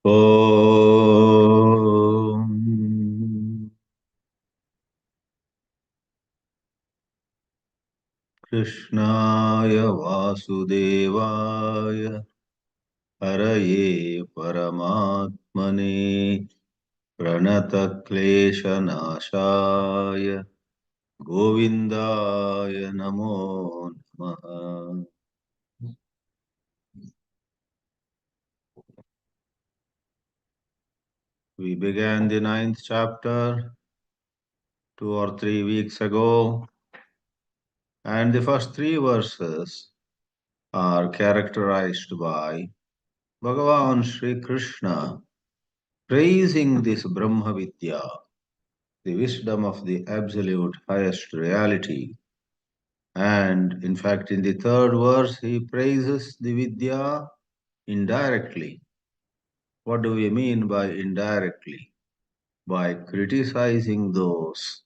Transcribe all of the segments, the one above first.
ॐ कृष्णाय वासुदेवाय हरये परमात्मने प्रणतक्लेशनाशाय गोविन्दाय नमो नमः। We began the ninth chapter 2 or 3 weeks ago, and the first three verses are characterized by Bhagavan Sri Krishna praising this Brahma Vidya, the wisdom of the absolute highest reality. And in fact, in the third verse, he praises the Vidya indirectly. What do we mean by indirectly? By criticizing those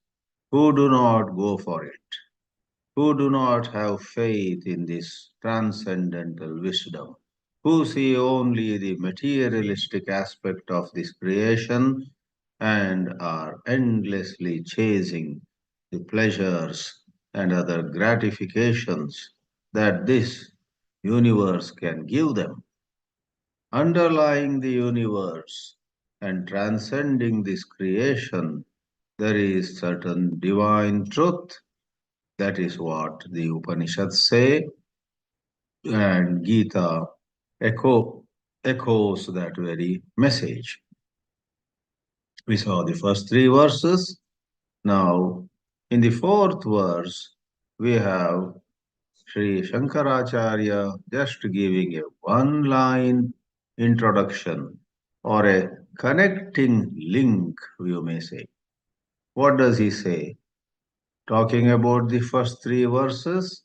who do not go for it, who do not have faith in this transcendental wisdom, who see only the materialistic aspect of this creation and are endlessly chasing the pleasures and other gratifications that this universe can give them. Underlying the universe and transcending this creation, there is certain divine truth. That is what the Upanishads say, and Gita echoes that very message. We saw the first three verses. Now, in the fourth verse, we have Sri Shankaracharya just giving a one-line introduction or a connecting link, you may say. What does he say? Talking about the first three verses,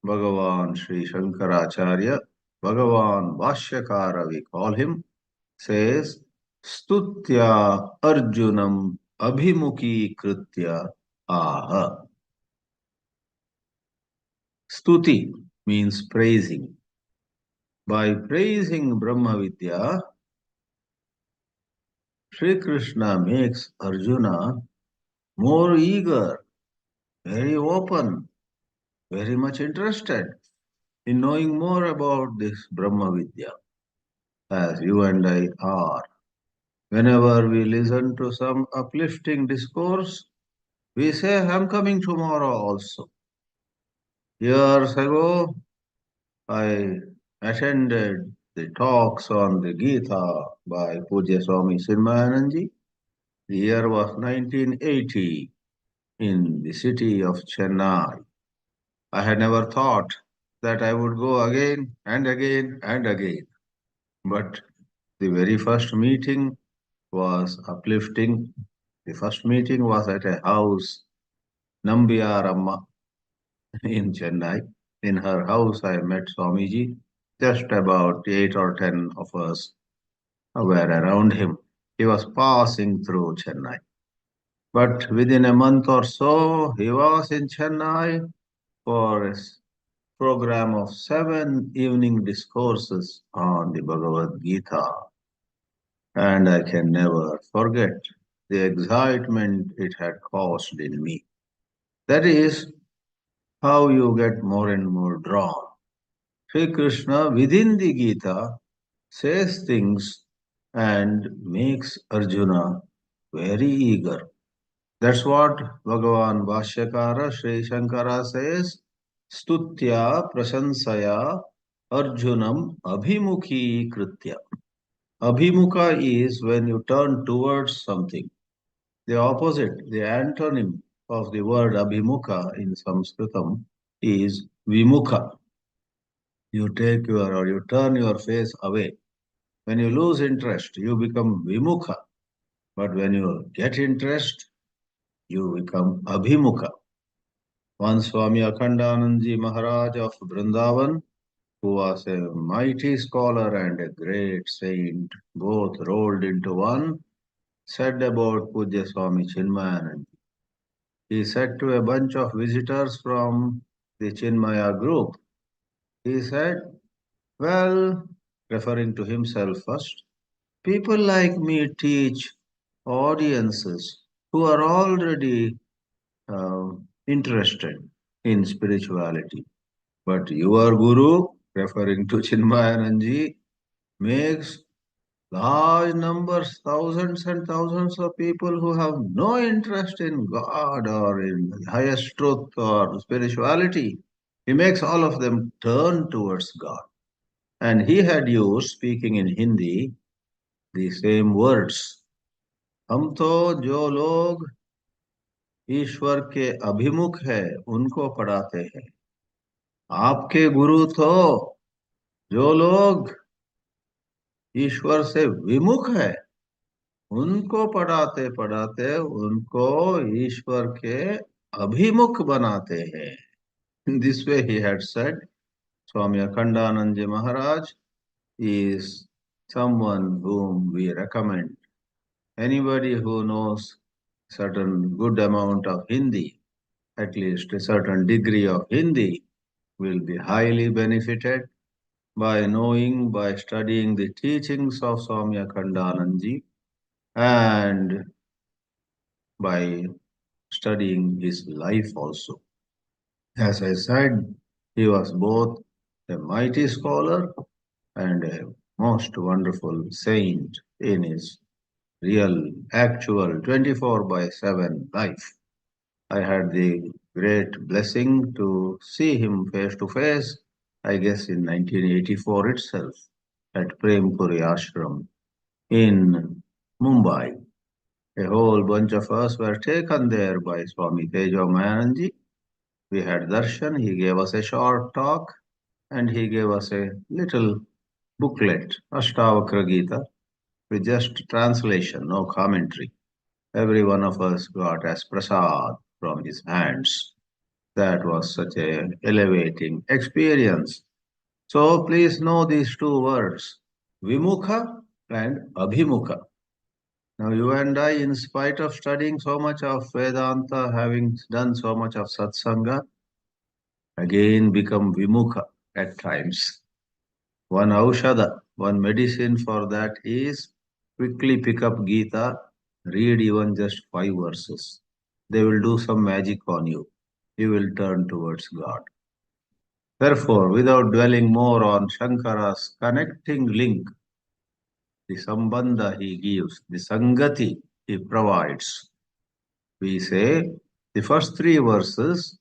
Bhagavan Sri Shankaracharya, Bhagavan Bhashyakara we call him, says, Stutya Arjunam Abhimuki Kritya Aha. Stuti means praising. By praising Brahma Vidya, Sri Krishna makes Arjuna more eager, very open, very much interested in knowing more about this Brahma Vidya, as you and I are. Whenever we listen to some uplifting discourse, we say, I'm coming tomorrow also. Years ago, I attended the talks on the Gita by Pujya Swami Chinmayananji. The year was 1980 in the city of Chennai. I had never thought that I would go again and again and again. But the very first meeting was uplifting. The first meeting was at a house, Nambiyaramma, in Chennai. In her house, I met Swamiji. Just about 8 or 10 of us were around him. He was passing through Chennai. But within a month or so, he was in Chennai for a program of 7 evening discourses on the Bhagavad Gita. And I can never forget the excitement it had caused in me. That is how you get more and more drawn. Sri Krishna within the Gita says things and makes Arjuna very eager. That's what Bhagavan Bhashyakara Sri Shankara says, Stutya Prasansaya Arjunam Abhimukhi Kritya. Abhimukha is when you turn towards something. The opposite, the antonym of the word Abhimukha in Sanskritam is Vimukha. You take your or you turn your face away. When you lose interest, you become Vimukha. But when you get interest, you become Abhimukha. One Swami Akhandanandji Maharaj of Vrindavan, who was a mighty scholar and a great saint, both rolled into one, said about Pujya Swami Chinmayanand. He said to a bunch of visitors from the Chinmaya group, he said, well, referring to himself first, People like me teach audiences who are already uh, interested in spirituality. But your Guru, referring to Chinmayananji, makes large numbers, thousands and thousands of people who have no interest in God or in highest truth or spirituality. He makes all of them turn towards God. And he had used, speaking in Hindi, the same words. हम तो जो लोग ईश्वर के अभिमुख है उनको पढ़ाते हैं आपके गुरु तो जो लोग ईश्वर से विमुख है उनको पढ़ाते पढ़ाते उनको ईश्वर के अभिमुख बनाते हैं this way he had said Swami Akhandanand ji Maharaj is someone whom we recommend. Anybody who knows certain good amount of Hindi, at least a certain degree of Hindi, will be highly benefited by knowing, by studying the teachings of Swami Akhandanandji and by studying his life also. As I said, he was both a mighty scholar and a most wonderful saint in his real, actual 24 by 7 life. I had the great blessing to see him face to face, I guess in 1984 itself, at Prempuri Ashram in Mumbai. A whole bunch of us were taken there by Swami Tejo Mayanji. We had darshan, he gave us a short talk, and he gave us a little booklet, Ashtavakra Gita, with just translation, no commentary. Every one of us got as prasad from his hands. That was such a elevating experience. So please know these two words, Vimukha and Abhimukha. Now you and I, in spite of studying so much of Vedanta, having done so much of Satsanga, again become Vimukha at times. One aushadha, one medicine for that is quickly pick up Gita, read even just 5 verses. They will do some magic on you. You will turn towards God. Therefore, without dwelling more on Shankara's connecting link, the sambandha he gives, the sangati he provides, we say the first 3 verses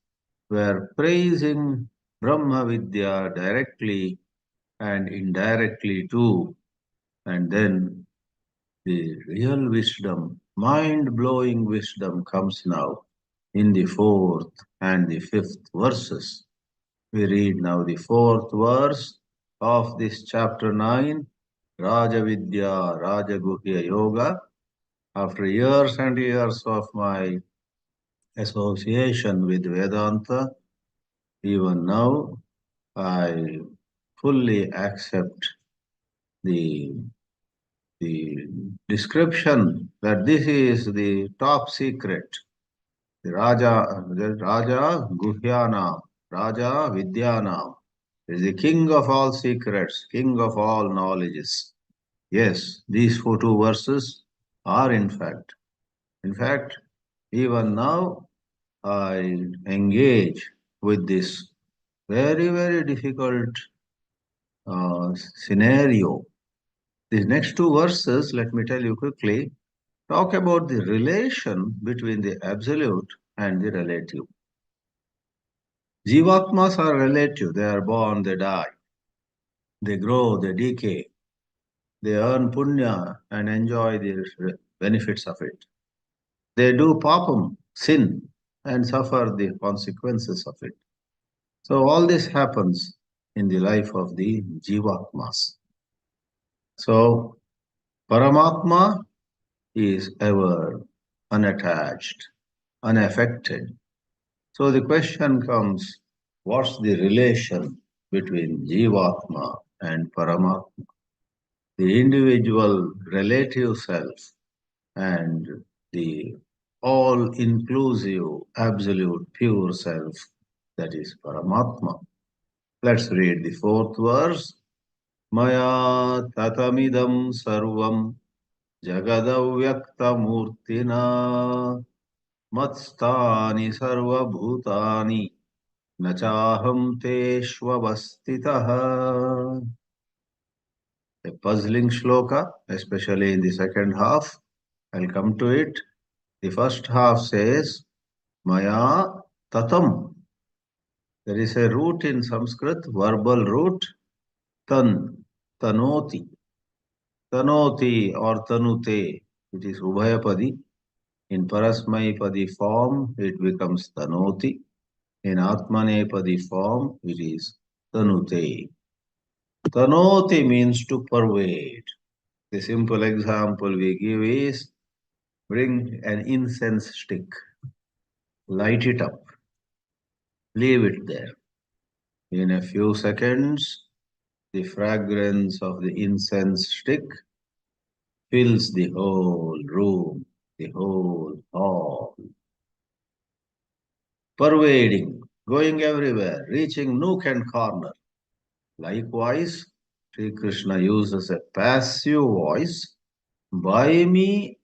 were praising Brahma Vidya directly and indirectly too, and then the real wisdom, mind-blowing wisdom comes now in the 4th and the 5th verses. We read now the 4th verse of this chapter 9, Raja Vidya, Raja Guhya Yoga. After years and years of my association with Vedanta, even now I fully accept the the description that this is the top secret. The Raja Guhyana, Raja Vidyana is the king of all secrets, king of all knowledges. Yes, these 2 verses are in fact, even now I engage with this very, very difficult scenario. These next 2 verses, let me tell you quickly, talk about the relation between the absolute and the relative. Jivatmas are relative. They are born, they die. They grow, they decay. They earn punya and enjoy the benefits of it. They do papam, sin, and suffer the consequences of it. So all this happens in the life of the Jivatmas. So Paramatma is ever unattached, unaffected. So the question comes, what's the relation between Jivatma and Paramatma? The individual relative self and the all-inclusive, absolute, pure self, that is Paramatma. Let's read the 4th verse. Maya tatamidam sarvam jagadavyaktamurtina matstani sarva bhutani nachaham teshvavastitaha. A puzzling shloka, especially in the second half. I'll come to it. The first half says, Maya tatam. There is a root in Sanskrit, verbal root, tan, tanoti. Tanoti or tanute, it is Ubhayapadi. In Parasmaipadi form, it becomes tanoti. In Atmanepadi form, it is tanute. Tanoti means to pervade. The simple example we give is bring an incense stick, light it up, leave it there. In a few seconds, the fragrance of the incense stick fills the whole room, the whole hall, pervading, going everywhere, reaching nook and corner. Likewise, Sri Krishna uses a passive voice. By me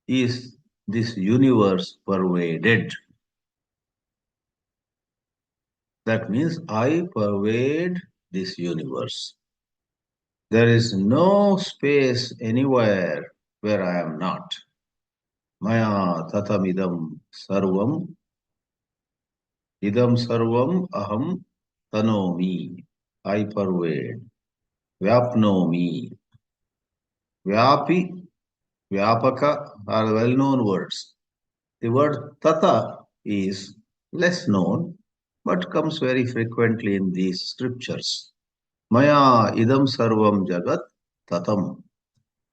is this universe pervaded. That means I pervade this universe. There is no space anywhere where I am not. Maya tatamidam sarvam, idam sarvam aham tanomi. I pervade. Vyapnomi. Vyapi, vyapaka are well-known words. The word tata is less known, but comes very frequently in these scriptures. Maya idam sarvam jagat tatam.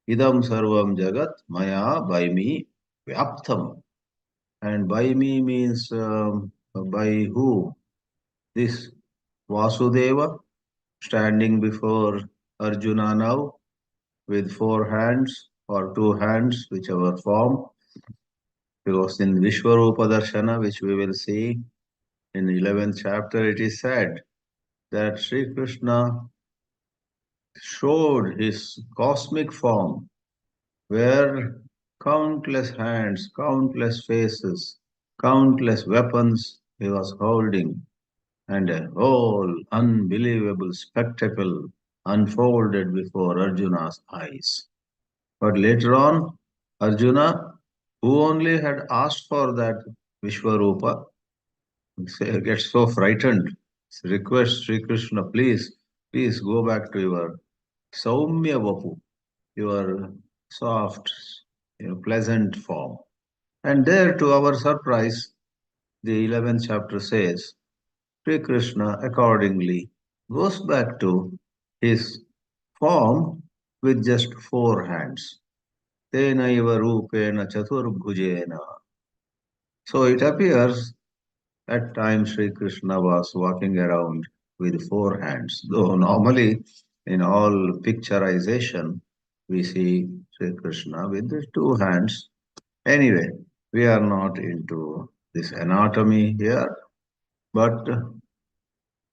Idam sarvam jagat maya by me vyaptam. And by me means by who? This Vasudeva standing before Arjuna now with four hands or two hands, whichever form. Because in Vishwarupa Darshana, which we will see in the 11th chapter, it is said that Sri Krishna showed his cosmic form where countless hands, countless faces, countless weapons he was holding, and a whole unbelievable spectacle unfolded before Arjuna's eyes. But later on, Arjuna, who only had asked for that Vishwarupa, gets so frightened. Request Sri Krishna, please go back to your Saumya Vapu, your soft, pleasant form. And there, to our surprise, the 11th chapter says, Sri Krishna accordingly goes back to his form with just four hands. Tenaiva rupena chaturbhujena. So it appears at times Sri Krishna was walking around with four hands, though normally in all picturization we see Sri Krishna with the two hands. Anyway, we are not into this anatomy here, but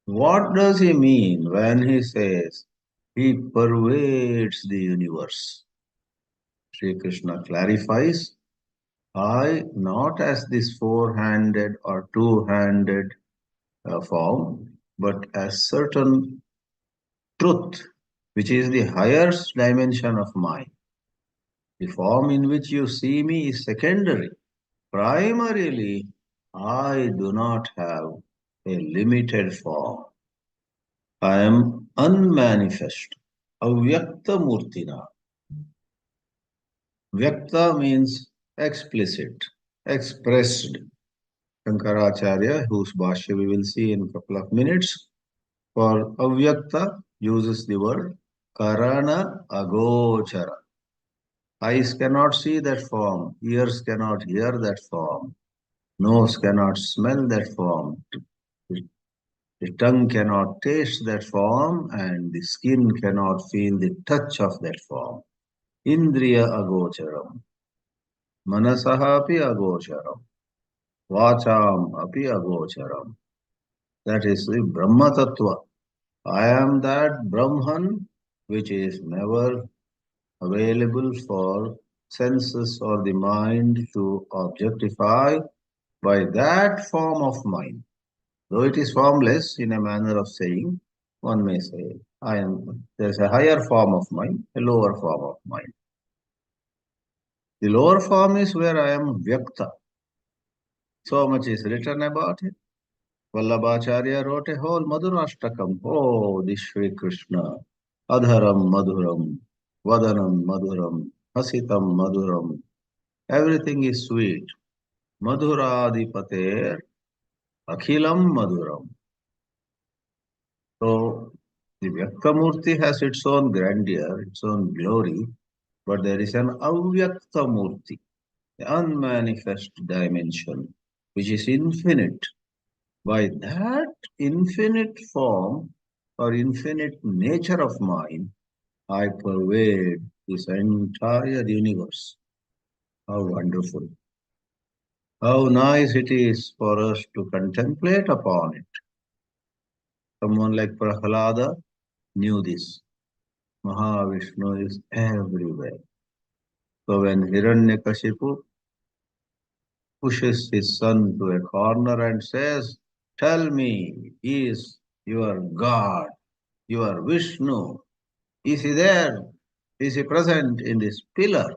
what does he mean when he says he pervades the universe? Sri Krishna clarifies, I not as this four-handed or two-handed form, but as certain truth, which is the highest dimension of mind. The form in which you see me is secondary. Primarily, I do not have a limited form. I am unmanifest, avyakta murtina. Vyakta means explicit, expressed. Shankaracharya, whose Bhāshya we will see in a couple of minutes, for avyakta uses the word karana agochara. Eyes cannot see that form, ears cannot hear that form, nose cannot smell that form, the tongue cannot taste that form, and the skin cannot feel the touch of that form. Indriya agocharam, manasaha api agocharam, vacham api agocharam. That is the Brahma Tattva. I am that Brahman which is never available for senses or the mind to objectify by that form of mind. Though it is formless in a manner of saying, one may say, there's a higher form of mind, a lower form of mind. The lower form is where I am Vyakta. So much is written about it. Vallabhacharya wrote a whole Madhurashtakam. Oh, this Shri Krishna. Adharam Madhuram, Vadanam Madhuram, Hasitam Madhuram. Everything is sweet. Madhuradipater, Akhilam Madhuram. So, the Vyaktamurti has its own grandeur, its own glory, but there is an Avyaktamurti, the unmanifest dimension, which is infinite. By that infinite form or infinite nature of mind, I pervade this entire universe. How wonderful. How nice it is for us to contemplate upon it. Someone like Prahalada knew this. Mahavishnu is everywhere. So when Hiranyakashipu pushes his son to a corner and says, "Tell me, is your God, your Vishnu, is he there? Is he present in this pillar?"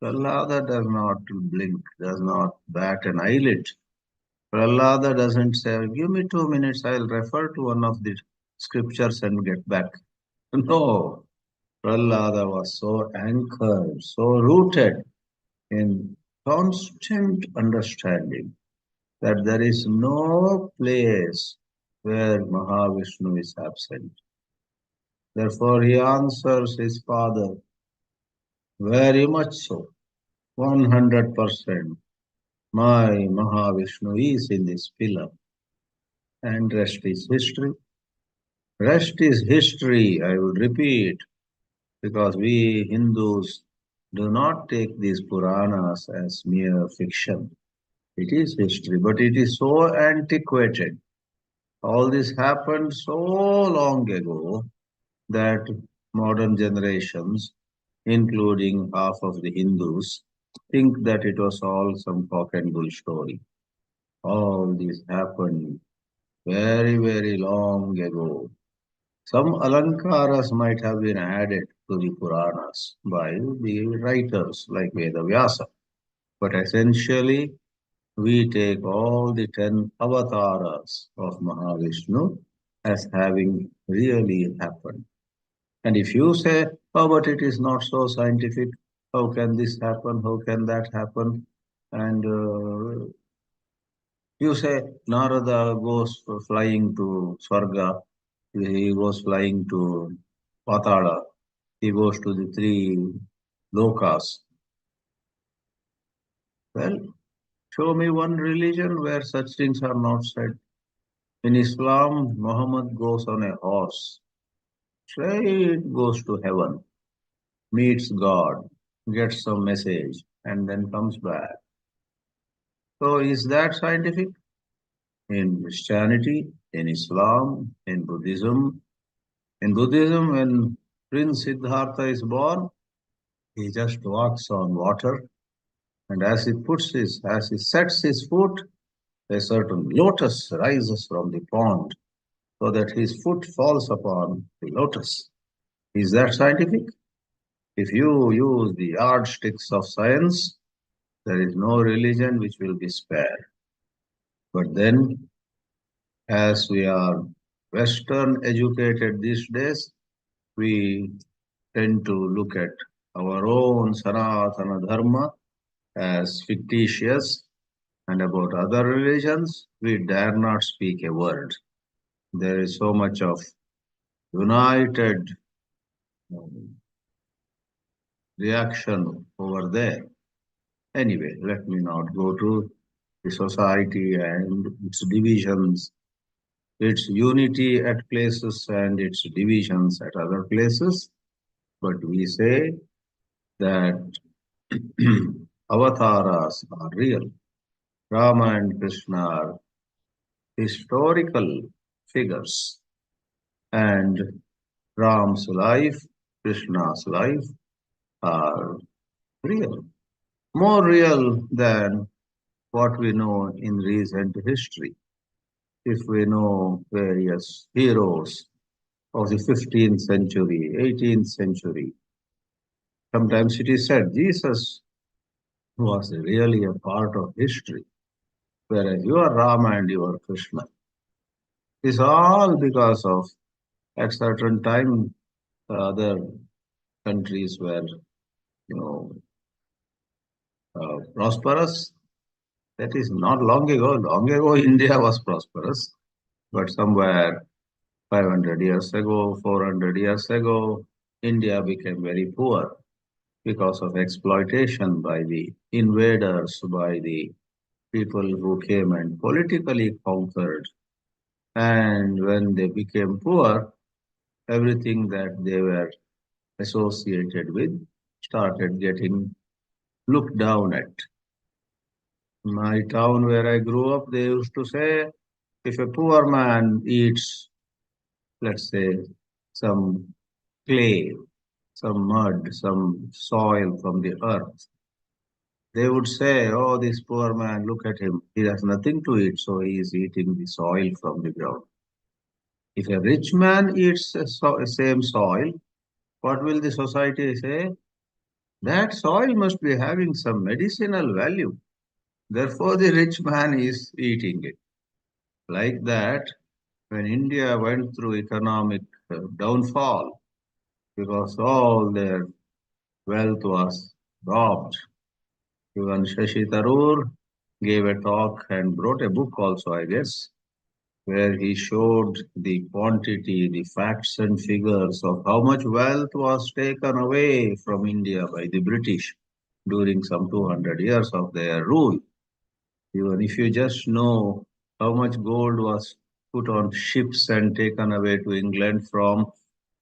Prahlada does not blink, does not bat an eyelid. Prahlada doesn't say, "Give me 2 minutes, I'll refer to one of the scriptures and get back." No, Prahlada was so anchored, so rooted in constant understanding that there is no place where Mahavishnu is absent. Therefore, he answers his father very much so, 100%. My Mahavishnu is in this pillar, and rest is history. Rest is history, I would repeat, because we Hindus do not take these Puranas as mere fiction. It is history, but it is so antiquated. All this happened so long ago that modern generations, including half of the Hindus, think that it was all some cock and bull story. All this happened very, very long ago. Some alankaras might have been added to the Puranas by the writers like Vedavyasa. But essentially, we take all the 10 avatars of Mahavishnu as having really happened. And if you say, "Oh, but it is not so scientific, how can this happen, how can that happen?" And you say Narada goes flying to Swarga, he goes flying to Patala, he goes to the three lokas. Well, show me one religion where such things are not said. In Islam, Muhammad goes on a horse, straight goes to heaven, meets God, gets some message, and then comes back. So is that scientific? In Christianity, in Islam, in Buddhism. In Buddhism, when Prince Siddhartha is born, he just walks on water, and as he sets his foot, a certain lotus rises from the pond, so that his foot falls upon the lotus. Is that scientific? If you use the yardsticks of science, there is no religion which will be spared. But then, as we are Western educated these days, we tend to look at our own Sanatana Dharma as fictitious, and about other religions, we dare not speak a word. There is so much of united um, reaction over there. Anyway, let me not go to the society and its divisions, its unity at places and its divisions at other places. But we say that avatars are real. Rama and Krishna are historical figures. And Ram's life, Krishna's life are real, more real than what we know in recent history. If we know various heroes of the 15th century, 18th century, sometimes it is said Jesus was really a part of history, whereas you are Rama and you are Krishna. It's all because of at certain time other countries were you know prosperous. That is not long ago. Long ago India was prosperous, but somewhere 500 years ago, 400 years ago, India became very poor because of exploitation by the invaders, by the people who came and politically conquered. And when they became poor, everything that they were associated with started getting looked down at. My town where I grew up, they used to say, if a poor man eats, let's say, some clay, some mud, some soil from the earth, they would say, oh, this poor man, look at him. He has nothing to eat, so he is eating the soil from the ground. If a rich man eats the same soil, what will the society say? That soil must be having some medicinal value. Therefore, the rich man is eating it. Like that, when India went through economic downfall because all their wealth was robbed, even Shashi Tharoor gave a talk and wrote a book also, I guess, where he showed the quantity, the facts and figures of how much wealth was taken away from India by the British during some 200 years of their rule. Even if you just know how much gold was put on ships and taken away to England from,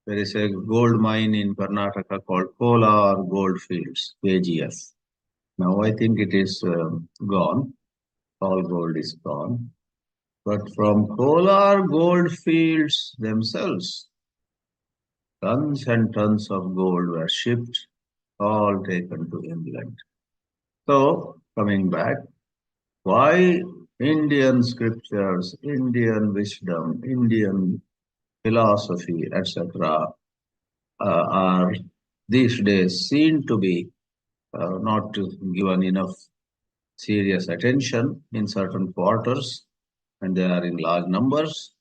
there is a gold mine in Karnataka called Kolar Goldfields, KGF. Now I think it is gone. All gold is gone. But from Kolar goldfields themselves, tons and tons of gold were shipped, all taken to England. So, coming back, why Indian scriptures, Indian wisdom, Indian philosophy, etc., are these days seen to be not given enough serious attention in certain quarters, and they are in large numbers.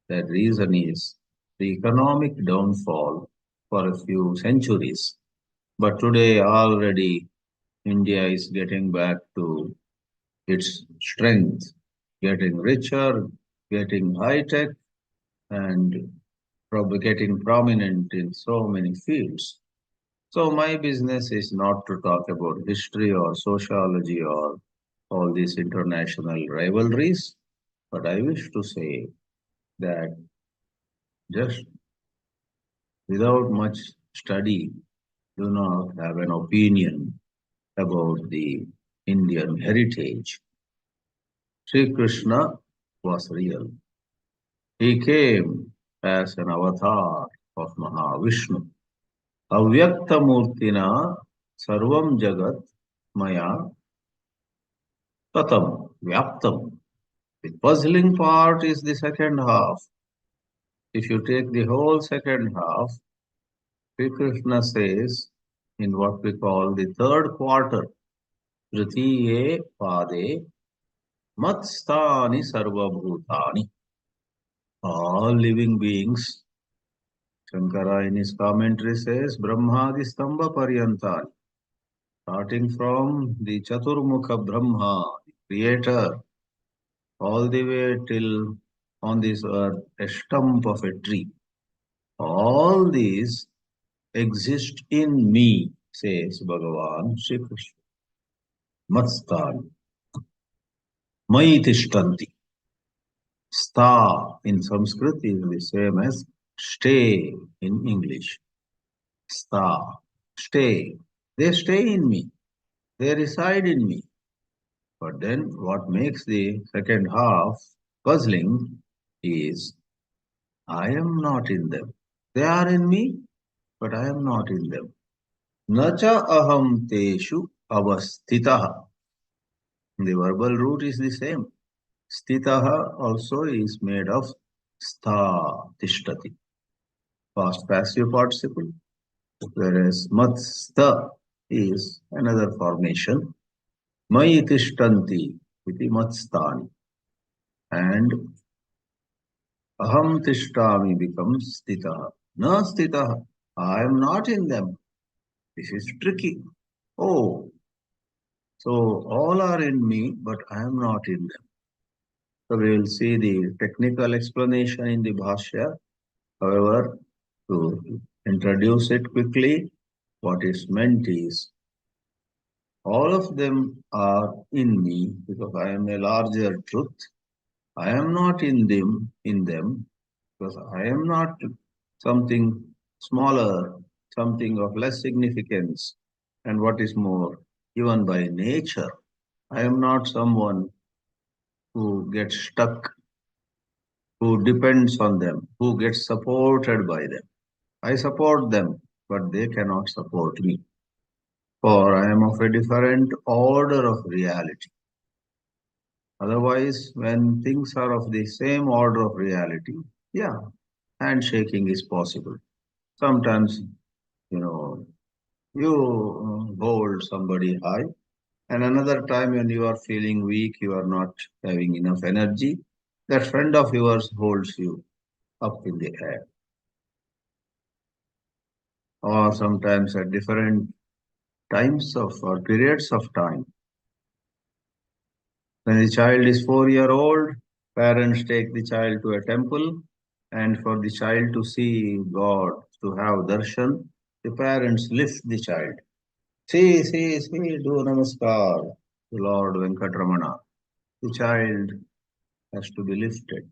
The reason is the economic downfall for a few centuries. But today already India is getting back to its strength, getting richer, getting high tech, and probably getting prominent in so many fields. So my business is not to talk about history or sociology or all these international rivalries, but I wish to say that just without much study, do not have an opinion about the Indian heritage. Sri Krishna was real. He came as an avatar of Mahavishnu. Avyaktamurtina sarvam jagat maya tatam vyaptam. The puzzling part is the second half. If you take the whole second half, Sri Krishna says in what we call the third quarter, Tritiye Pade Matstani Sarvabhutani. All living beings, Shankara in his commentary says, Brahmadi Stamba Paryantani. Starting from the Chaturmukha Brahma, the creator, all the way till on this earth, a stump of a tree. All these exist in me, says Bhagavan Shri Krishna. Matstani. Maitishtanti. Sta in Sanskrit is the same as stay in English. Sta, stay. They stay in me. They reside in me. But then what makes the second half puzzling is I am not in them. They are in me, but I am not in them. Nacha aham teshu avastitaha. The verbal root is the same. Stitaha also is made of stha, tishtati, past passive participle, whereas matstha is another formation. Mai tishtanti iti matstani. And aham tishtami becomes stitaha. Na stitaha. I am not in them. This is tricky. Oh, so all are in me, but I am not in them. So we will see the technical explanation in the Bhashya. However, to introduce it quickly, what is meant is all of them are in me because I am a larger truth. I am not in them because I am not something smaller, something of less significance. And what is more, even by nature, I am not someone who gets stuck, who depends on them, who gets supported by them. I support them, but they cannot support me. For I am of a different order of reality. Otherwise, when things are of the same order of reality, yeah, handshaking is possible. Sometimes, you know, you hold somebody high, and another time when you are feeling weak, you are not having enough energy, that friend of yours holds you up in the air. Or sometimes at different times of or periods of time. When the child is 4 years old, parents take the child to a temple, and for the child to see God, to have darshan, the parents lift the child. See, do namaskar to Lord Venkatramana. The child has to be lifted.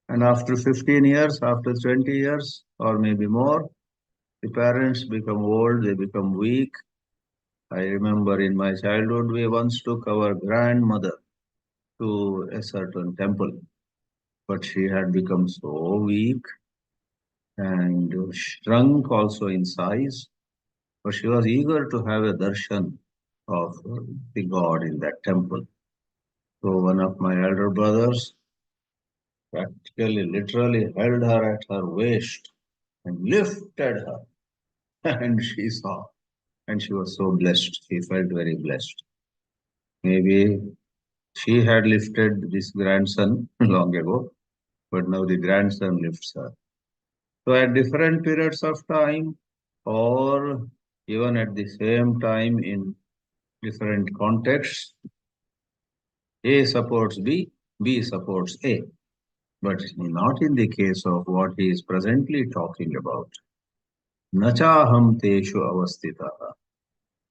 And after 15 years, after 20 years, or maybe more, the parents become old, they become weak. I remember in my childhood, we once took our grandmother to a certain temple, but she had become so weak and shrunk also in size. But she was eager to have a darshan of the God in that temple. So one of my elder brothers practically, literally held her at her waist and lifted her. And she saw, and she was so blessed. She felt very blessed. Maybe she had lifted this grandson long ago, but now the grandson lifts her. So at different periods of time, or even at the same time in different contexts, A supports B, B supports A. But not in the case of what he is presently talking about. Nachaham teshu avastitaha.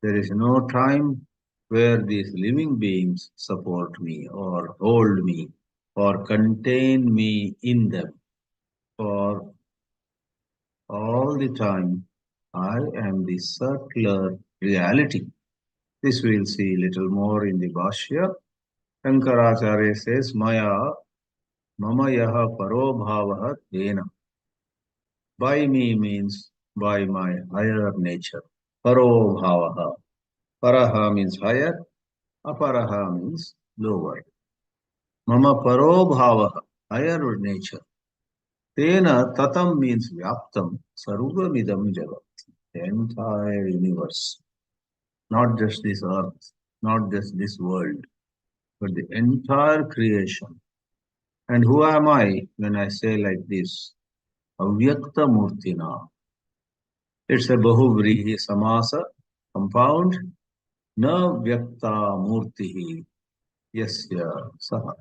There is no time where these living beings support me or hold me or contain me in them. For all the time, I am the circular reality. This we'll see little more in the Bhashya. Shankaracharya says, Maya mama yaha paro bhavaha tena. By me means by my higher nature. Paro bhavaha. Paraha means higher, aparaha means lower. Mama paro bhavaha, higher nature. Tena tatam means vyaptam, sarvamidam jagat. The entire universe. Not just this earth, not just this world, but the entire creation. And who am I when I say like this? Avyakta Murtina. It's a Bahuvrihi Samasa, compound. Na Vyakta Murtihi. Yasya Saha.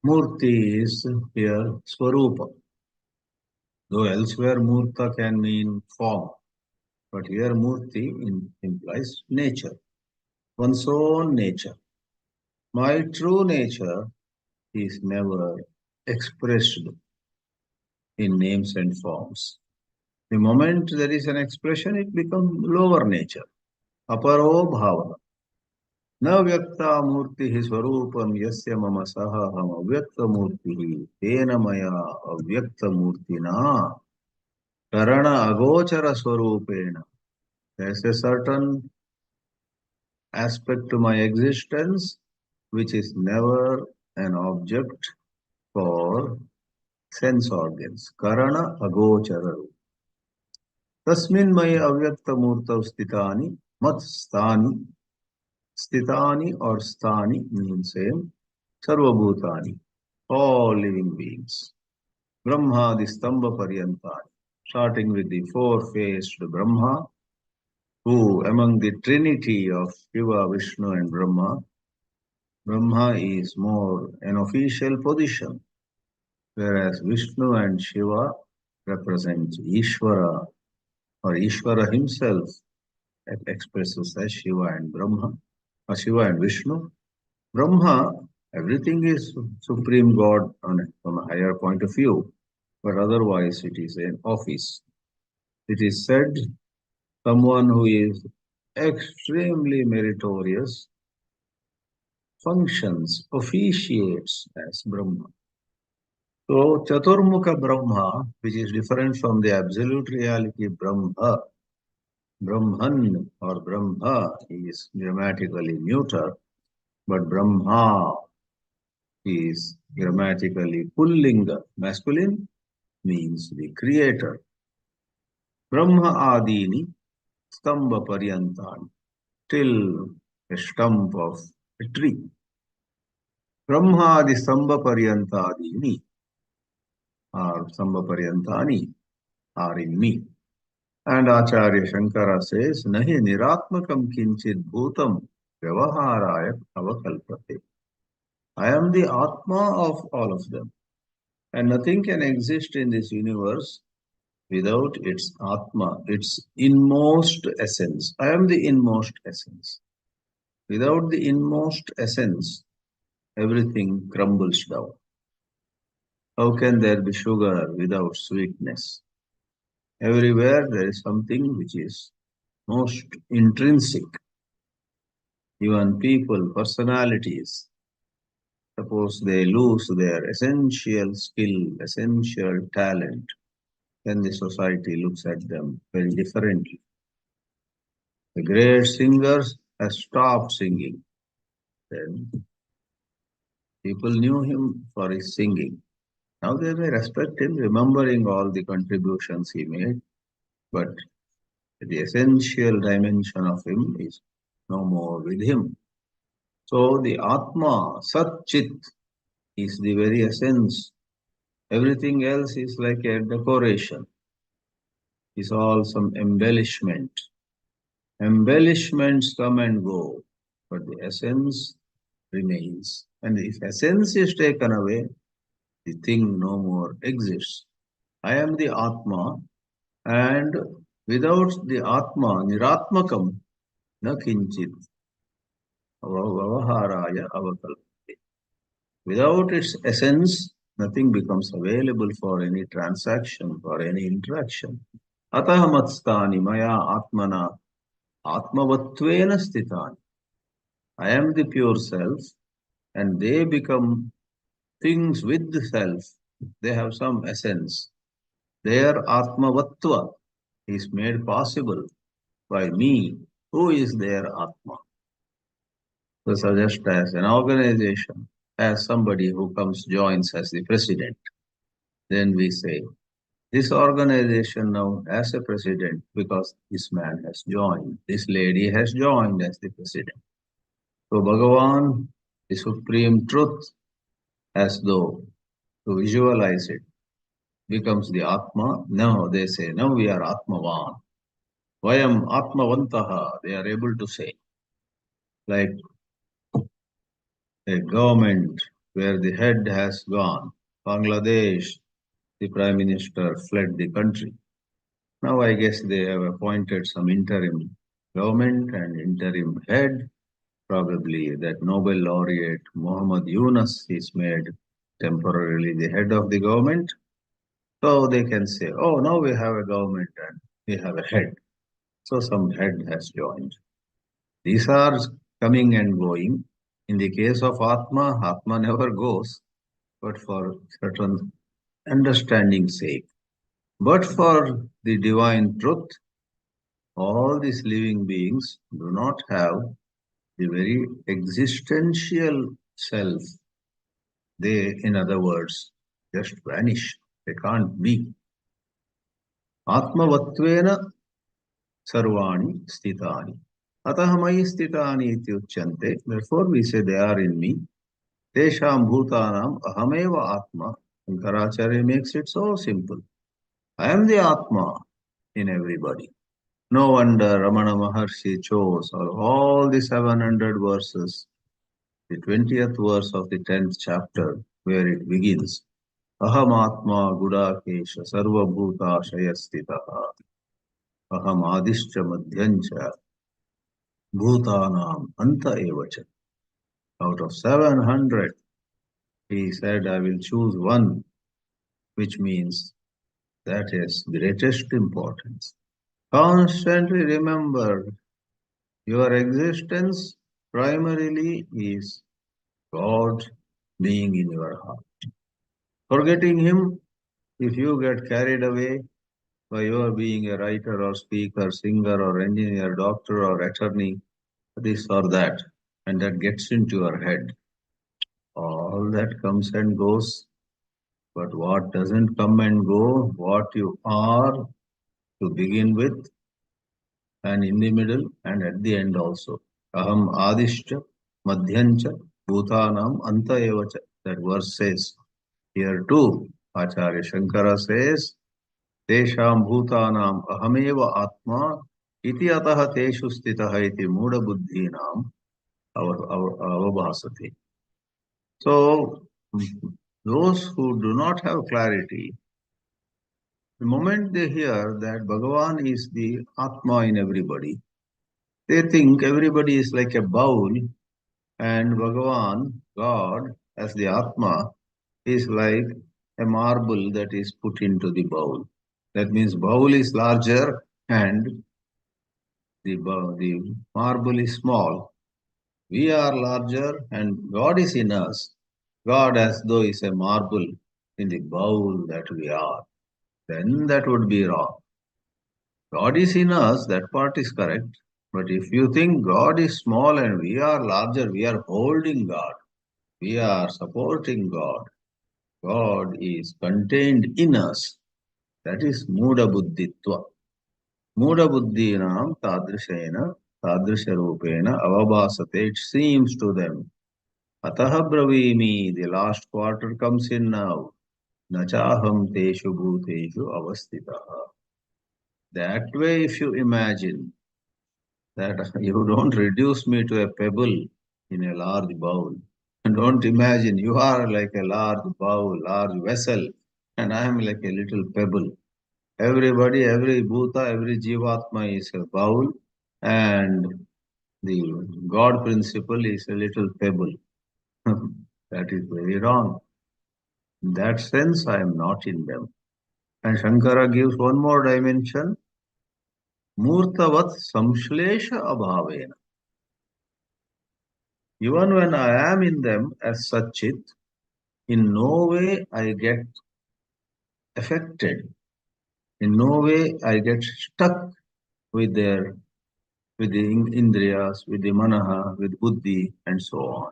Murti is here Swarupa. Though elsewhere Murta can mean form. But here Murti implies nature. One's own nature. My true nature is never expressed in names and forms. The moment there is an expression, it becomes lower nature. Aparo bhava. Na vyakta murti swarupam yasya mama saha ham avyakta murti tena maya avyakta murti na. Karana agochara swarupena. There's a certain aspect to my existence which is never an object for sense organs. Karana agochara. Tasmin maya avyakta murtav stitani mat stani. Stitani or stani means same. Sarvabhutani. All living beings. Brahma the stamba paryantani. Starting with the four-faced Brahma, who among the trinity of Shiva, Vishnu and Brahma is more an official position, whereas Vishnu and Shiva represent Ishvara, or Ishvara himself expresses as Shiva and Brahma, or Shiva and Vishnu. Brahma, everything is Supreme God from a higher point of view, but otherwise it is an office. It is said someone who is extremely meritorious functions, officiates as Brahma. So, Chaturmukha Brahma, which is different from the absolute reality Brahma, Brahman or Brahma is grammatically neuter, but Brahma is grammatically pullinga, masculine, means the creator. Brahma Adini, Stamba Paryantani, till a stump of a tree. Brahma Adi Stamba Paryantadini, or Stamba Paryantani, are in me. And Acharya Shankara says, Nahi niratmakam kinchit bhutam vyavaharaya avakalpate. I am the Atma of all of them. And nothing can exist in this universe without its Atma, its inmost essence. I am the inmost essence. Without the inmost essence, everything crumbles down. How can there be sugar without sweetness? Everywhere there is something which is most intrinsic. Even people, personalities, suppose they lose their essential skill, essential talent, then the society looks at them very differently. The great singers have stopped singing. Then people knew him for his singing. Now they may respect him, remembering all the contributions he made, but the essential dimension of him is no more with him. So the Atma, Sat Chit, is the very essence. Everything else is like a decoration, is all some embellishment. Embellishments come and go, but the essence remains. And if essence is taken away, the thing no more exists. I am the Atma, and without the Atma, Niratmakam, na kinchit, vavaharaya avakalpate. Without its essence, nothing becomes available for any transaction, for any interaction. Ataha matstani maya atmana atmavatvena stitani. I am the pure self, and they become things with the self. They have some essence. Their atmavatva is made possible by me, who is their atma. So suggest as an organization, as somebody who comes joins as the president, then we say, this organization now has a president because this man has joined, this lady has joined as the president. So Bhagavan, the supreme truth, as though to visualize it, becomes the Atma. Now they say, now we are Atmavan. Vayam Atmavantaha, they are able to say. Like a government where the head has gone. Bangladesh, the prime minister fled the country. Now I guess they have appointed some interim government and interim head. Probably that Nobel laureate Muhammad Yunus is made temporarily the head of the government. So they can say, oh, now we have a government and we have a head. So some head has joined. These are coming and going. In the case of Atma, Atma never goes, but for certain understanding sake, But for the divine truth, all these living beings do not have the very existential self. They, in other words, just vanish. They can't be. Atmavatvena sarvani stitani. Atah mayi stitani iti uchyante. Therefore we say they are in me. Tesham bhutanam ahameva atma. Shankaracharya makes it so simple. I am the Atma in everybody. No wonder Ramana Maharshi chose all the 700 verses, the 20th verse of the 10th chapter, where it begins. Aham Atma Gudakesha Sarva Bhuta Shayastitaha Aham Adishcha Madhyancha Bhutanam Anta Evacha. Out of 700, he said, I will choose one, which means that is greatest importance. Constantly remember your existence primarily is God being in your heart. Forgetting Him, if you get carried away by your being a writer or speaker, singer or engineer, doctor or attorney, this or that, and that gets into your head, all that comes and goes. But what doesn't come and go, what you are to begin with, and in the middle, and at the end also. Aham adishcha, madhyancha, bhutanam, anta evacha. That verse says. Here too, Acharya Shankara says, Tesham bhutanam ahameva atma iti ataha teshu stitaha iti muda buddhinam avabhasati. So, those who do not have clarity, the moment they hear that Bhagavan is the Atma in everybody, they think everybody is like a bowl and Bhagavan, God, as the Atma, is like a marble that is put into the bowl. That means bowl is larger and the marble is small. We are larger and God is in us. God as though is a marble in the bowl that we are. Then that would be wrong. God is in us, that part is correct. But if you think God is small and we are larger, we are holding God. We are supporting God. God is contained in us. That is Muda Buddhitva. Muda Buddhinam Tadrishena, Tadrisharupena, Avabhasate. It seems to them. Ataha Bravimi, the last quarter comes in now. Nachaham Teshu Bhuteshu Avastitaha. That way, if you imagine that you don't reduce me to a pebble in a large bowl. Don't imagine you are like a large bowl, large vessel, and I am like a little pebble. Everybody, every bhuta, every jivatma is a bowl, and the God principle is a little pebble. That is very wrong. In that sense, I am not in them. And Shankara gives one more dimension. Murtavat samshlesha abhavena. Even when I am in them as Satchit, in no way I get affected. In no way I get stuck with the indriyas, with the manaha, with buddhi, and so on.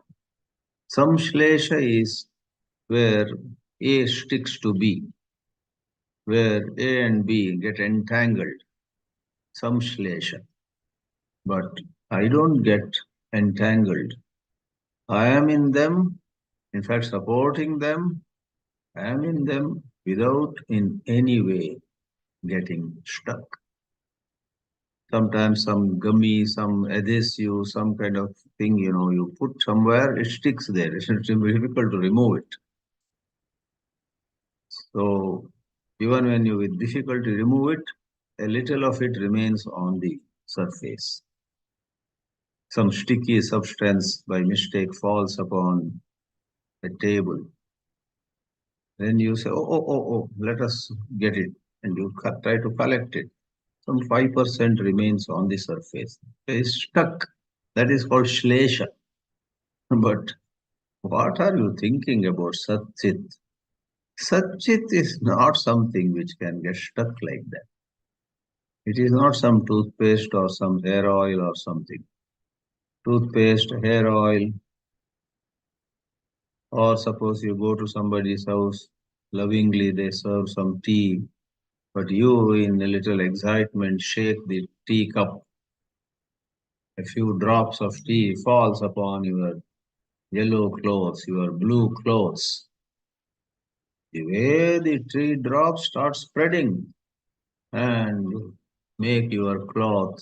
Samshlesha is where A sticks to B, where A and B get entangled. Samshlesha. But I don't get entangled. I am in them, in fact, supporting them. I am in them without in any way getting stuck. Sometimes some gummy, some adhesive, some kind of thing, you put somewhere, it sticks there. It's difficult to remove it. So even when you with difficulty remove it, a little of it remains on the surface. Some sticky substance by mistake falls upon the table. Then you say, oh, let us get it. And you try to collect it. Some 5% remains on the surface. It is stuck. That is called shlesha. But what are you thinking about Satchit? Satchit is not something which can get stuck like that. It is not some toothpaste or some hair oil or something. Toothpaste, hair oil, or suppose you go to somebody's house, lovingly they serve some tea, but you in a little excitement shake the tea cup. A few drops of tea falls upon your yellow clothes, your blue clothes. The way the tea drops start spreading and make your cloth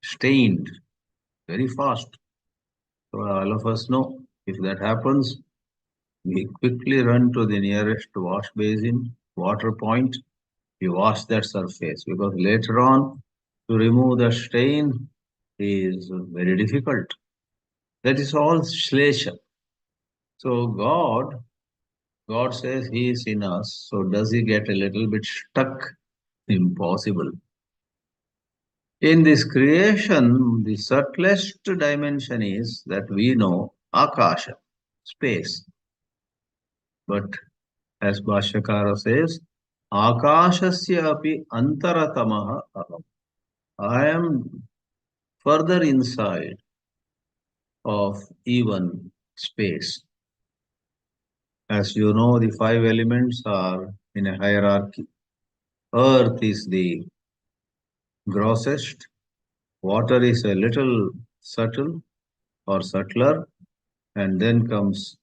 stained very fast. So all of us know if that happens, we quickly run to the nearest wash basin, water point. We wash that surface because later on to remove the stain is very difficult. That is all shlesha. So God says He is in us. So does He get a little bit stuck? Impossible. In this creation, the subtlest dimension is that we know Akasha, space. But as Bhashyakara says, Akashasya api antaratamaha aham. I am further inside of even space. As you know, the five elements are in a hierarchy. Earth is the grossest, water is a little subtle or subtler, and then comes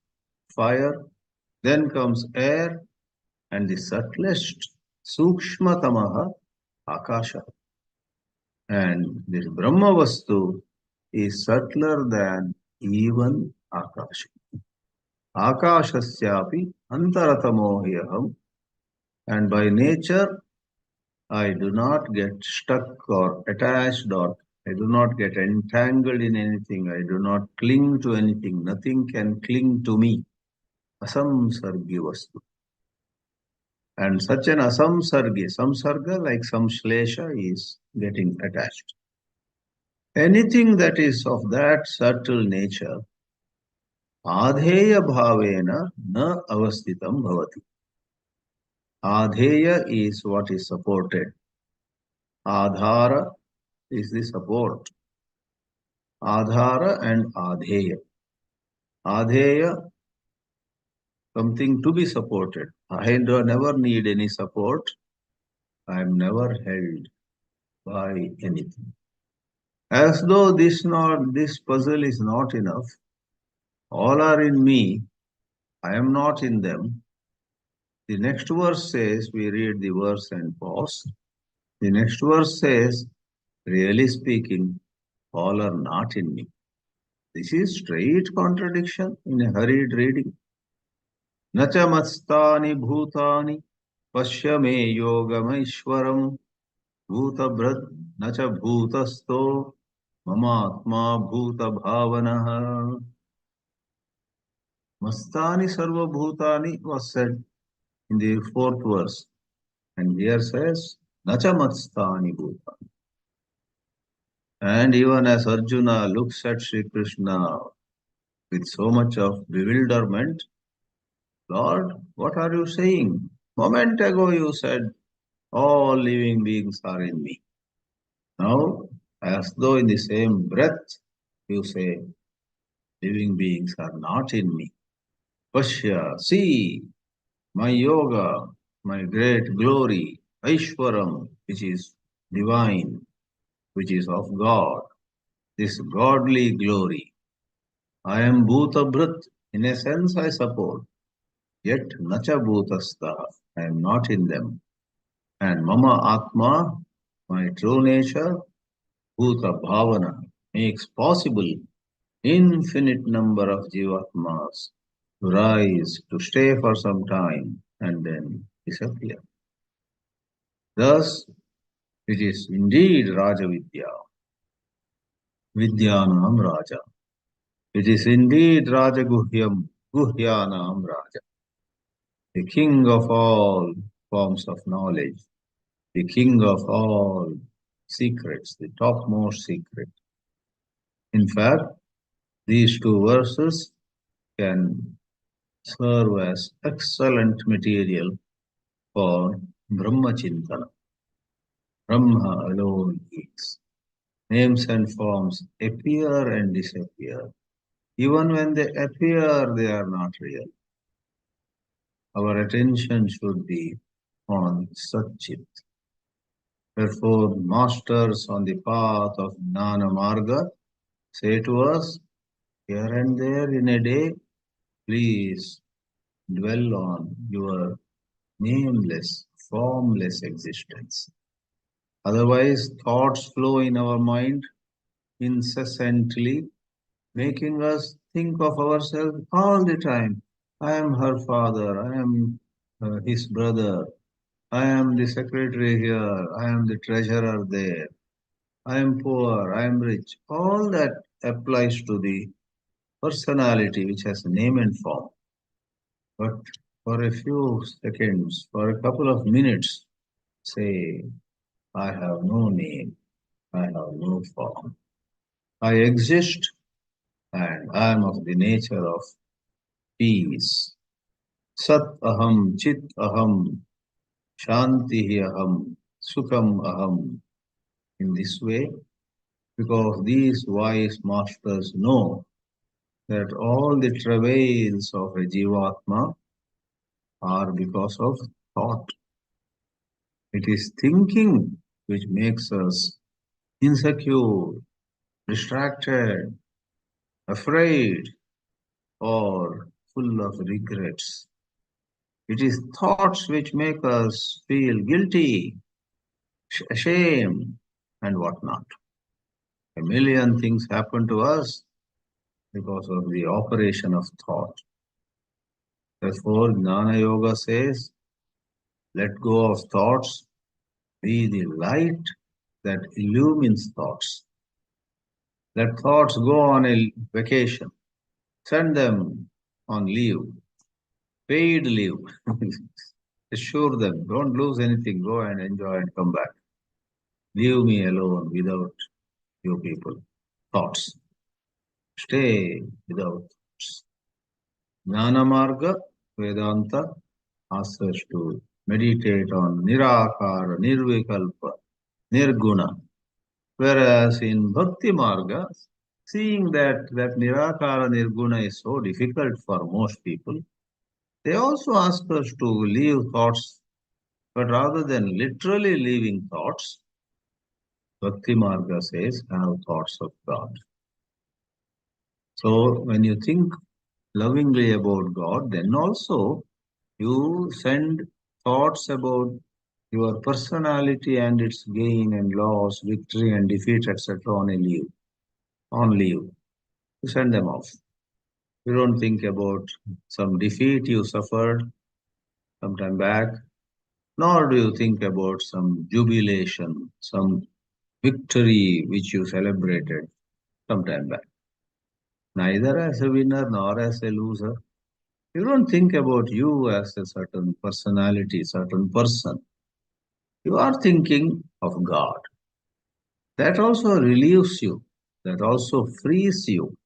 fire, then comes air, and the subtlest, Sukshmatamaha, Akasha. And this Brahma Vastu is subtler than even Akasha. Akashasyapi antaratamo. And by nature, I do not get stuck or attached or I do not get entangled in anything. I do not cling to anything. Nothing can cling to me. Asamsargi vastu. And such an asamsargi, samsarga like some shlesha is getting attached. Anything that is of that subtle nature, adheya bhavena na avastitam bhavati. Adheya is what is supported. Adhara is the support. Adhara and adheya. Adheya, something to be supported. I do never need any support. I am never held by anything. As though this puzzle is not enough. All are in me. I am not in them. The next verse says, we read the verse and pause. The next verse says, really speaking, all are not in me. This is straight contradiction in a hurried reading. Nacha matstani bhutani pasya me yogamaishwaram bhutabhrad nacha bhutasto mamatma bhuta bhavanaha. Mastani sarva bhutani was said in the fourth verse. And here says, Nacha matstani bhutani. And even as Arjuna looks at Sri Krishna with so much of bewilderment, Lord, what are you saying? Moment ago you said, all living beings are in me. Now, as though in the same breath, you say, living beings are not in me. Pashya, see, my yoga, my great glory, Aishwaram, which is divine, which is of God, this godly glory. I am Bhutabhrit, in a sense I support, yet Nacha Bhutastha, I am not in them. And Mama Atma, my true nature, Bhuta Bhavana, makes possible infinite number of Jivatmas to rise, to stay for some time, and then disappear. Thus, it is indeed Raja Vidya, Vidyanam Raja. It is indeed Raja Guhyam, Guhyanam Raja, the king of all forms of knowledge, the king of all secrets, the topmost secret. In fact, these two verses can serve as excellent material for Brahma Chintana. Brahma alone is. Names and forms appear and disappear. Even when they appear, they are not real. Our attention should be on Satchit. Therefore, masters on the path of Jnana Marga say to us, here and there in a day, please dwell on your nameless, formless existence. Otherwise, thoughts flow in our mind incessantly, making us think of ourselves all the time. I am her father, I am his brother, I am the secretary here, I am the treasurer there, I am poor, I am rich. All that applies to the personality which has a name and form. But for a few seconds, for a couple of minutes, say, I have no name, I have no form. I exist and I am of the nature of peace. Sat aham, chit aham, shanti aham, sukham aham. In this way, because these wise masters know that all the travails of a jivatma are because of thought. It is thinking which makes us insecure, distracted, afraid, or full of regrets. It is thoughts which make us feel guilty, ashamed, and whatnot. A million things happen to us because of the operation of thought. Therefore, Jnana Yoga says, let go of thoughts, be the light that illumines thoughts. Let thoughts go on a vacation. Send them on leave, paid leave. Assure them, don't lose anything, go and enjoy and come back. Leave me alone without you people. Thoughts. Stay without thoughts. Jnana Marga, Vedanta asks us to meditate on Nirakara, Nirvikalpa, Nirguna. Whereas in Bhakti Marga, seeing that Nirakara, Nirguna is so difficult for most people, they also ask us to leave thoughts, but rather than literally leaving thoughts, Bhakti Marga says, have thoughts of God. So when you think lovingly about God, then also you send thoughts about your personality and its gain and loss, victory and defeat, etc. on a leave, on leave. You send them off. You don't think about some defeat you suffered some time back, nor do you think about some jubilation, some victory which you celebrated some time back. Neither as a winner nor as a loser. You don't think about you as a certain personality, certain person. You are thinking of God. That also relieves you, that also frees you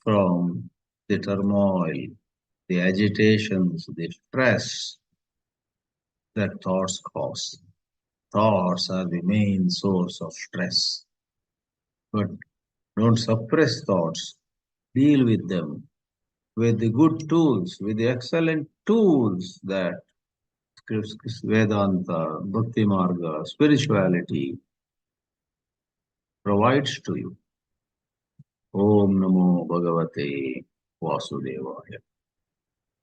from the turmoil, the agitations, the stress that thoughts cause. Thoughts are the main source of stress. But don't suppress thoughts. Deal with them with the good tools, with the excellent tools that Vedanta, Bhakti Marga, spirituality provides to you. Om Namo Bhagavate Vasudevaya.